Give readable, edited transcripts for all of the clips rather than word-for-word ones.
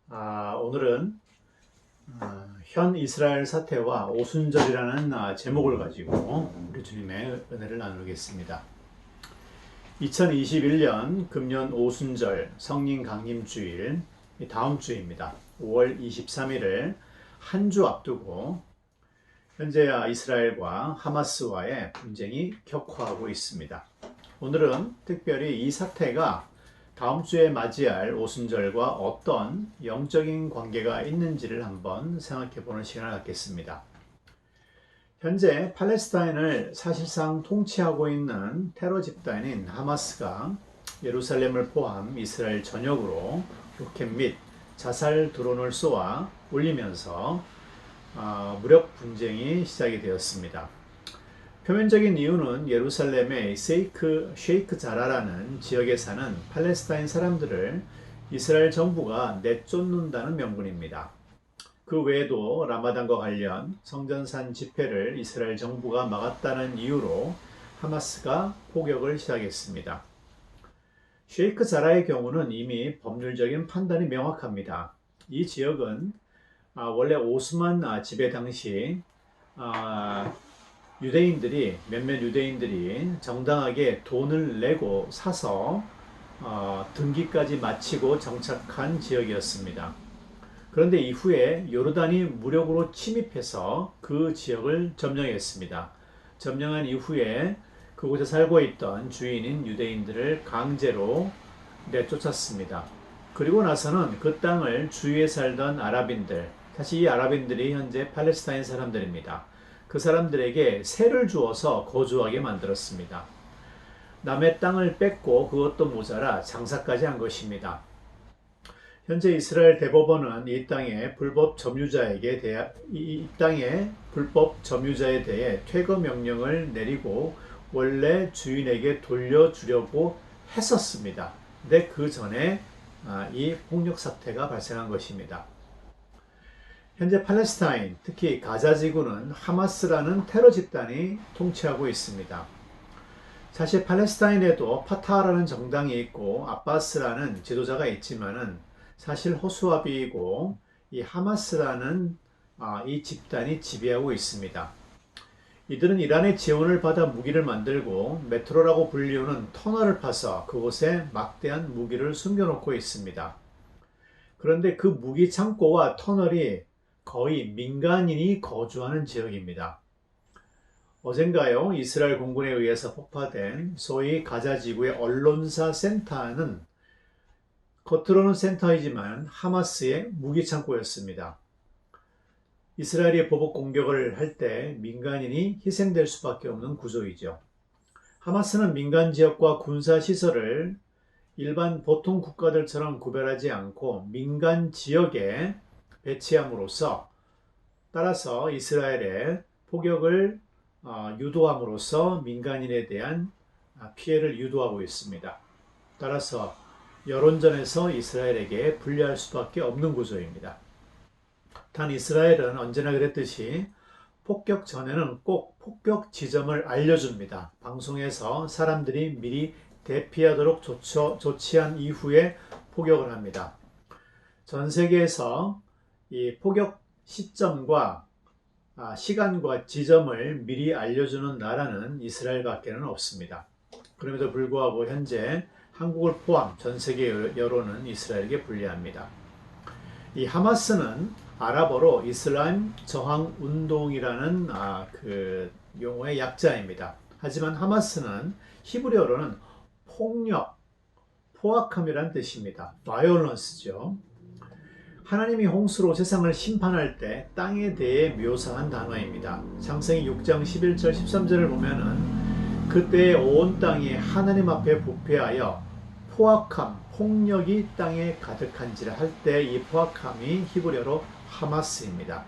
오늘은 현 이스라엘 사태와 오순절이라는 제목을 가지고 우리 주님의 은혜를 나누겠습니다. 2021년 금년 오순절 성령 강림주일 다음 주입니다. 5월 23일을 한 주 앞두고 현재 이스라엘과 하마스와의 분쟁이 격화하고 있습니다. 오늘은 특별히 이 사태가 다음 주에 맞이할 오순절과 어떤 영적인 관계가 있는지를 한번 생각해 보는 시간을 갖겠습니다. 현재 팔레스타인을 사실상 통치하고 있는 테러 집단인 하마스가 예루살렘을 포함 이스라엘 전역으로 로켓 및 자살 드론을 쏘아 올리면서 무력 분쟁이 시작이 되었습니다. 표면적인 이유는 예루살렘의 셰이크 자라라는 지역에 사는 팔레스타인 사람들을 이스라엘 정부가 내쫓는다는 명분입니다. 그 외에도 라마단과 관련 성전산 집회를 이스라엘 정부가 막았다는 이유로 하마스가 포격을 시작했습니다. 셰이크 자라의 경우는 이미 법률적인 판단이 명확합니다. 이 지역은 원래 오스만 지배 당시 몇몇 유대인들이 정당하게 돈을 내고 사서 등기까지 마치고 정착한 지역이었습니다. 그런데 이후에 요르단이 무력으로 침입해서 그 지역을 점령했습니다. 점령한 이후에 그곳에 살고 있던 주인인 유대인들을 강제로 내쫓았습니다. 그리고 나서는 그 땅을 주위에 살던 아랍인들, 사실 이 아랍인들이 현재 팔레스타인 사람들입니다. 그 사람들에게 세를 주어서 거주하게 만들었습니다. 남의 땅을 뺏고 그것도 모자라 장사까지 한 것입니다. 현재 이스라엘 대법원은 이 땅의 불법 점유자에 대해 퇴거 명령을 내리고 원래 주인에게 돌려주려고 했었습니다. 근데 그 전에 이 폭력 사태가 발생한 것입니다. 현재 팔레스타인, 특히 가자 지구는 하마스라는 테러 집단이 통치하고 있습니다. 사실 팔레스타인에도 파타라는 정당이 있고 아바스라는 지도자가 있지만은 사실 허수아비이고 이 하마스라는 이 집단이 지배하고 있습니다. 이들은 이란의 지원을 받아 무기를 만들고 메트로라고 불리우는 터널을 파서 그곳에 막대한 무기를 숨겨놓고 있습니다. 그런데 그 무기 창고와 터널이 거의 민간인이 거주하는 지역입니다. 어젠가요, 이스라엘 공군에 의해서 폭파된 소위 가자 지구의 언론사 센터는 겉으로는 센터이지만 하마스의 무기 창고였습니다. 이스라엘이 보복 공격을 할 때 민간인이 희생될 수밖에 없는 구조이죠. 하마스는 민간 지역과 군사 시설을 일반 보통 국가들처럼 구별하지 않고 민간 지역에 배치함으로써 따라서 이스라엘의 폭격을 유도함으로써 민간인에 대한 피해를 유도하고 있습니다. 따라서 여론전에서 이스라엘에게 불리할 수밖에 없는 구조입니다. 단 이스라엘은 언제나 그랬듯이 폭격 전에는 꼭 폭격 지점을 알려줍니다. 방송에서 사람들이 미리 대피하도록 조치한 이후에 폭격을 합니다. 전 세계에서 이 폭격 시점과 시간과 지점을 미리 알려주는 나라는 이스라엘밖에는 없습니다. 그럼에도 불구하고 현재 한국을 포함 전 세계 여론은 이스라엘에게 불리합니다. 이 하마스는 아랍어로 이슬람 저항 운동이라는 그 용어의 약자입니다. 하지만 하마스는 히브리어로는 폭력, 포악함이라는 뜻입니다. violence죠. 하나님이 홍수로 세상을 심판할 때 땅에 대해 묘사한 단어입니다. 창세기 6장 11절 13절을 보면은 그때 온 땅이 하나님 앞에 부패하여 포악함, 폭력이 땅에 가득한지라 할 때 이 포악함이 히브리어로 하마스입니다.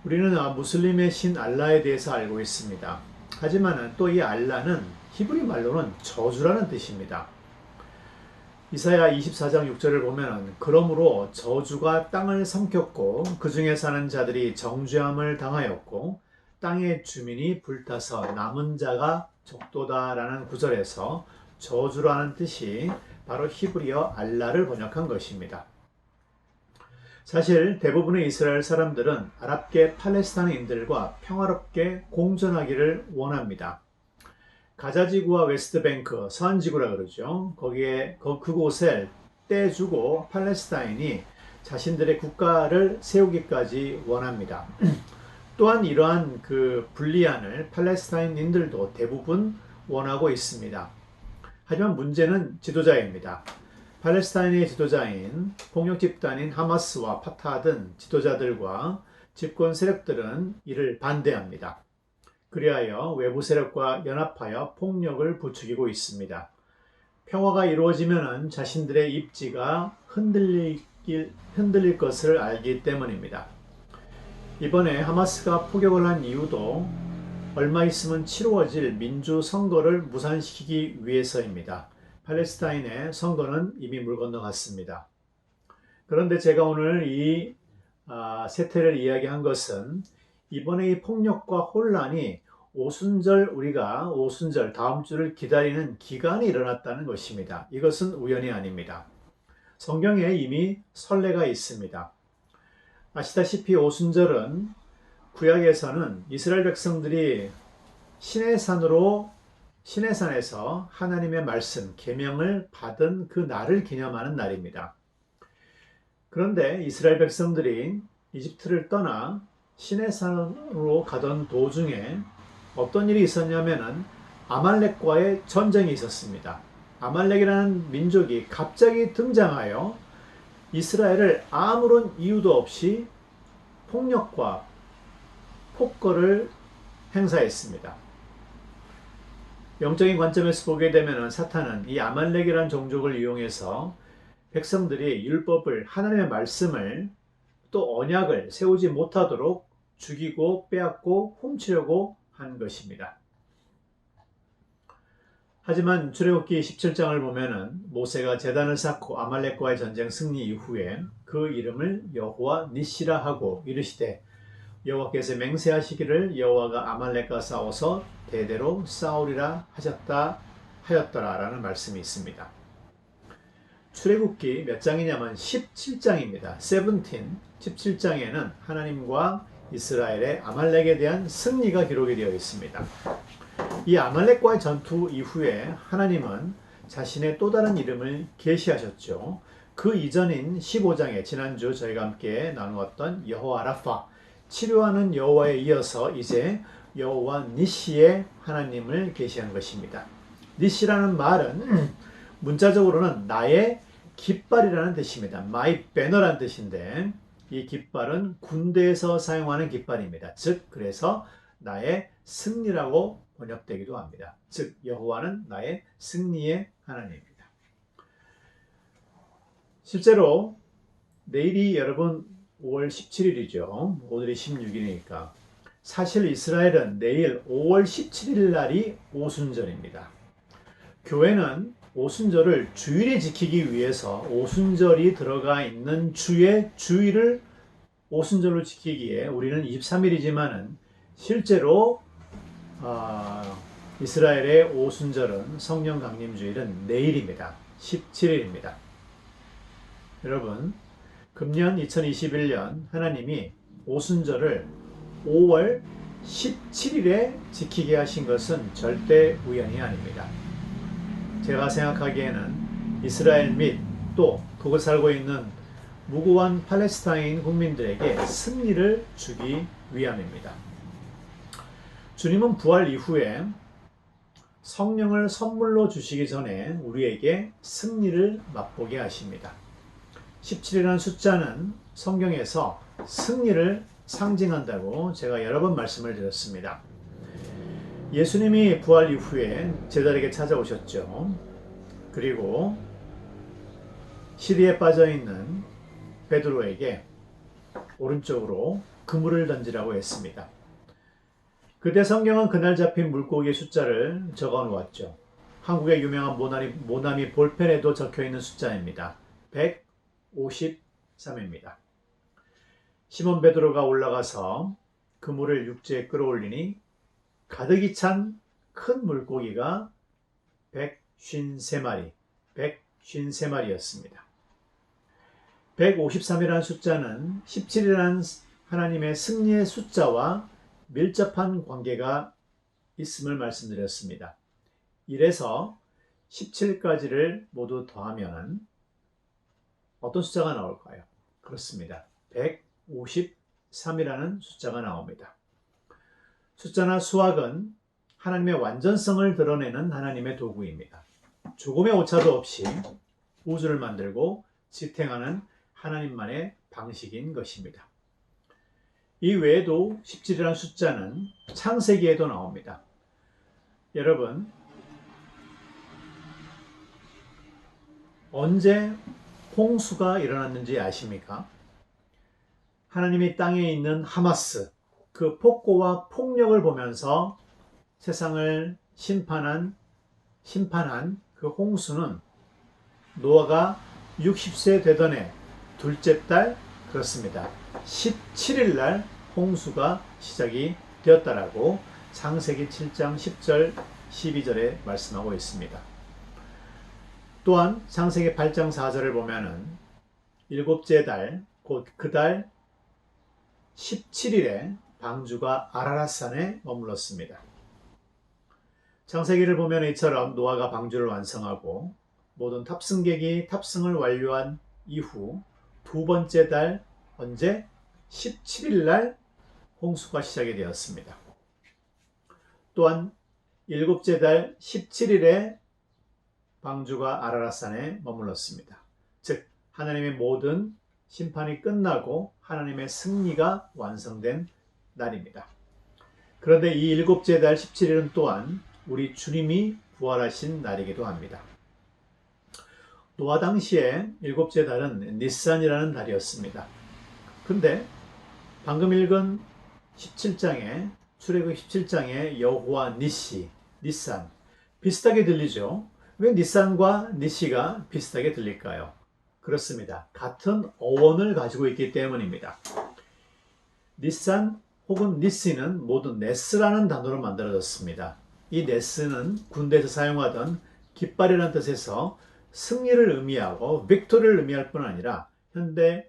우리는 무슬림의 신 알라에 대해서 알고 있습니다. 하지만 또 이 알라는 히브리 말로는 저주라는 뜻입니다. 이사야 24장 6절을 보면 그러므로 저주가 땅을 삼켰고 그 중에 사는 자들이 정죄함을 당하였고 땅의 주민이 불타서 남은 자가 적도다라는 구절에서 저주라는 뜻이 바로 히브리어 알라를 번역한 것입니다. 사실 대부분의 이스라엘 사람들은 아랍계 팔레스타인인들과 평화롭게 공존하기를 원합니다. 가자지구와 웨스트뱅크, 서한지구라 그러죠. 그곳을 떼주고 팔레스타인이 자신들의 국가를 세우기까지 원합니다. 또한 이러한 그 분리안을 팔레스타인인들도 대부분 원하고 있습니다. 하지만 문제는 지도자입니다. 팔레스타인의 지도자인 폭력 집단인 하마스와 파타 등 지도자들과 집권 세력들은 이를 반대합니다. 그리하여 외부 세력과 연합하여 폭력을 부추기고 있습니다. 평화가 이루어지면 자신들의 입지가 흔들릴 것을 알기 때문입니다. 이번에 하마스가 포격을 한 이유도 얼마 있으면 치루어질 민주선거를 무산시키기 위해서입니다. 팔레스타인의 선거는 이미 물 건너갔습니다. 그런데 제가 오늘 이 세태를 이야기한 것은 이번에 이 폭력과 혼란이 우리가 오순절 다음 주를 기다리는 기간이 일어났다는 것입니다. 이것은 우연이 아닙니다. 성경에 이미 선례가 있습니다. 아시다시피 오순절은 구약에서는 이스라엘 백성들이 시내산에서 하나님의 말씀, 계명을 받은 그 날을 기념하는 날입니다. 그런데 이스라엘 백성들이 이집트를 떠나 시내산으로 가던 도중에 어떤 일이 있었냐면은 아말렉과의 전쟁이 있었습니다. 아말렉이라는 민족이 갑자기 등장하여 이스라엘을 아무런 이유도 없이 폭력과 폭거를 행사했습니다. 영적인 관점에서 보게 되면 사탄은 이 아말렉이라는 종족을 이용해서 백성들이 율법을, 하나님의 말씀을 또 언약을 세우지 못하도록 죽이고 빼앗고 훔치려고 한 것입니다. 하지만 출애굽기 17장을 보면은 모세가 제단을 쌓고 아말렉과의 전쟁 승리 이후에 그 이름을 여호와 니시라 하고 이르시되 여호와께서 맹세하시기를 여호와가 아말렉과 싸워서 대대로 싸우리라 하였더라라는 말씀이 있습니다. 출애굽기 몇 장이냐면 17장입니다. 17장에는 하나님과 이스라엘의 아말렉에 대한 승리가 기록이 되어 있습니다. 이 아말렉과의 전투 이후에 하나님은 자신의 또 다른 이름을 계시하셨죠. 그 이전인 15장에 지난주 저희가 함께 나누었던 여호와 라파, 치료하는 여호와에 이어서 이제 여호와 니시의 하나님을 계시한 것입니다. 니시라는 말은 문자적으로는 나의 깃발이라는 뜻입니다. My banner라는 뜻인데 이 깃발은 군대에서 사용하는 깃발입니다. 즉 그래서 나의 승리라고 번역되기도 합니다. 즉 여호와는 나의 승리의 하나님입니다. 실제로 내일이 여러분 5월 17일이죠. 오늘이 16일이니까 사실 이스라엘은 내일 5월 17일 날이 오순절입니다. 교회는 오순절을 주일에 지키기 위해서 오순절이 들어가 있는 주의 주일을 오순절로 지키기에 우리는 23일이지만은 실제로 이스라엘의 오순절은 성령 강림주일은 내일입니다. 17일입니다. 여러분, 금년 2021년 하나님이 오순절을 5월 17일에 지키게 하신 것은 절대 우연이 아닙니다. 제가 생각하기에는 이스라엘 및 또 그곳 살고 있는 무고한 팔레스타인 국민들에게 승리를 주기 위함입니다. 주님은 부활 이후에 성령을 선물로 주시기 전에 우리에게 승리를 맛보게 하십니다. 17이라는 숫자는 성경에서 승리를 상징한다고 제가 여러 번 말씀을 드렸습니다. 예수님이 부활 이후에 제자에게 찾아오셨죠. 그리고 시리에 빠져있는 베드로에게 오른쪽으로 그물을 던지라고 했습니다. 그때 성경은 그날 잡힌 물고기의 숫자를 적어 놓았죠. 한국의 유명한 모나미 볼펜에도 적혀있는 숫자입니다. 153입니다. 시몬 베드로가 올라가서 그물을 육지에 끌어올리니 가득이 찬 큰 물고기가 153마리였습니다. 153이라는 숫자는 17이라는 하나님의 승리의 숫자와 밀접한 관계가 있음을 말씀드렸습니다. 1에서 17까지를 모두 더하면 어떤 숫자가 나올까요? 그렇습니다. 153이라는 숫자가 나옵니다. 숫자나 수학은 하나님의 완전성을 드러내는 하나님의 도구입니다. 조금의 오차도 없이 우주를 만들고 지탱하는 하나님만의 방식인 것입니다. 이 외에도 17이라는 숫자는 창세기에도 나옵니다. 여러분, 언제 홍수가 일어났는지 아십니까? 하나님이 땅에 있는 하마스, 그 폭고와 폭력을 보면서 세상을 심판한 그 홍수는 노아가 60세 되던 해 둘째 달, 그렇습니다. 17일 날 홍수가 시작이 되었다라고 창세기 7장 10절 12절에 말씀하고 있습니다. 또한 창세기 8장 4절을 보면은 일곱째 달, 곧 그 달 17일에 방주가 아라랏산에 머물렀습니다. 창세기를 보면 이처럼 노아가 방주를 완성하고 모든 탑승객이 탑승을 완료한 이후 두 번째 달, 언제? 17일 날 홍수가 시작이 되었습니다. 또한 일곱째 달 17일에 방주가 아라랏산에 머물렀습니다. 즉 하나님의 모든 심판이 끝나고 하나님의 승리가 완성된 날입니다. 그런데 이 일곱째 달 17일은 또한 우리 주님이 부활하신 날이기도 합니다. 노아 당시에 일곱째 달은 니산이라는 달이었습니다. 근데 방금 읽은 17장에 출애굽 17장에 여호와 니시, 니산 비슷하게 들리죠? 왜 니산과 니시가 비슷하게 들릴까요? 그렇습니다. 같은 어원을 가지고 있기 때문입니다. 니산 혹은 니시는 모두 네스라는 단어로 만들어졌습니다. 이 네스는 군대에서 사용하던 깃발이라는 뜻에서 승리를 의미하고 빅토리를 의미할 뿐 아니라 현대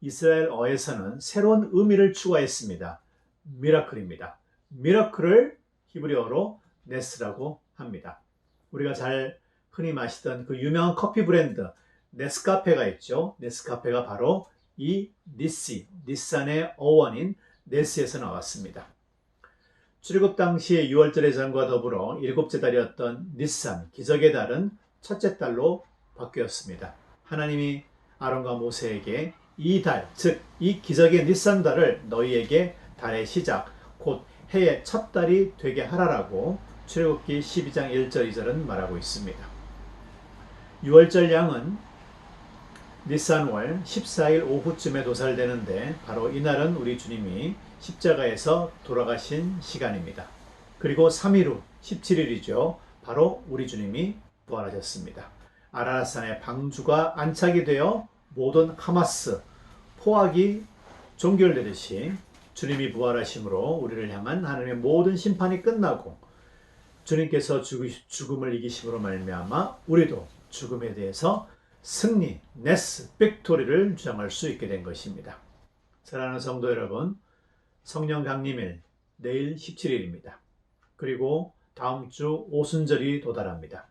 이스라엘어에서는 새로운 의미를 추가했습니다. 미라클입니다. 미라클을 히브리어로 네스라고 합니다. 우리가 잘 흔히 마시던 그 유명한 커피 브랜드 네스카페가 있죠. 네스카페가 바로 이 니산의 어원인 네스에서 나왔습니다. 출애굽 당시의 6월절의 전과 더불어 일곱째 달이었던 니산, 기적의 달은 첫째 달로 바뀌었습니다. 하나님이 아론과 모세에게 이 달, 즉 이 기적의 니산 달을 너희에게 달의 시작, 곧 해의 첫 달이 되게 하라라고 출애굽기 12장 1절 2절은 말하고 있습니다. 6월절 양은 니산월 14일 오후쯤에 도살되는데 바로 이날은 우리 주님이 십자가에서 돌아가신 시간입니다. 그리고 3일 후 17일이죠. 바로 우리 주님이 부활하셨습니다. 아라랏산의 방주가 안착이 되어 모든 하마스, 포악이 종결되듯이 주님이 부활하심으로 우리를 향한 하나님의 모든 심판이 끝나고 주님께서 죽음을 이기심으로 말미암아 우리도 죽음에 대해서 승리, 네스, 빅토리를 주장할 수 있게 된 것입니다. 사랑하는 성도 여러분, 성령 강림일 내일 17일입니다. 그리고 다음 주 오순절이 도달합니다.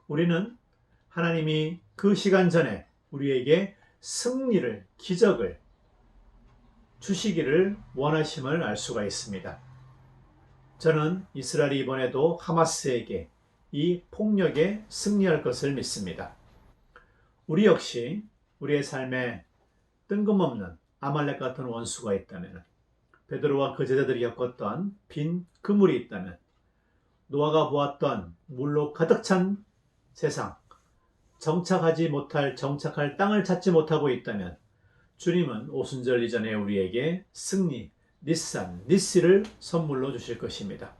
우리는 하나님이 그 시간 전에 우리에게 승리를, 기적을 주시기를 원하심을 알 수가 있습니다. 저는 이스라엘이 이번에도 하마스에게 이 폭력에 승리할 것을 믿습니다. 우리 역시 우리의 삶에 뜬금없는 아말렉 같은 원수가 있다면, 베드로와 그 제자들이 겪었던 빈 그물이 있다면, 노아가 보았던 물로 가득 찬 세상, 정착할 땅을 찾지 못하고 있다면 주님은 오순절 이전에 우리에게 승리, 니시를 선물로 주실 것입니다.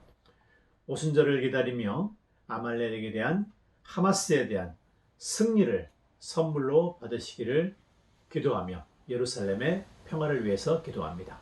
오순절을 기다리며 아말렉에 대한, 하마스에 대한 승리를 선물로 받으시기를 기도하며 예루살렘의 평화를 위해서 기도합니다.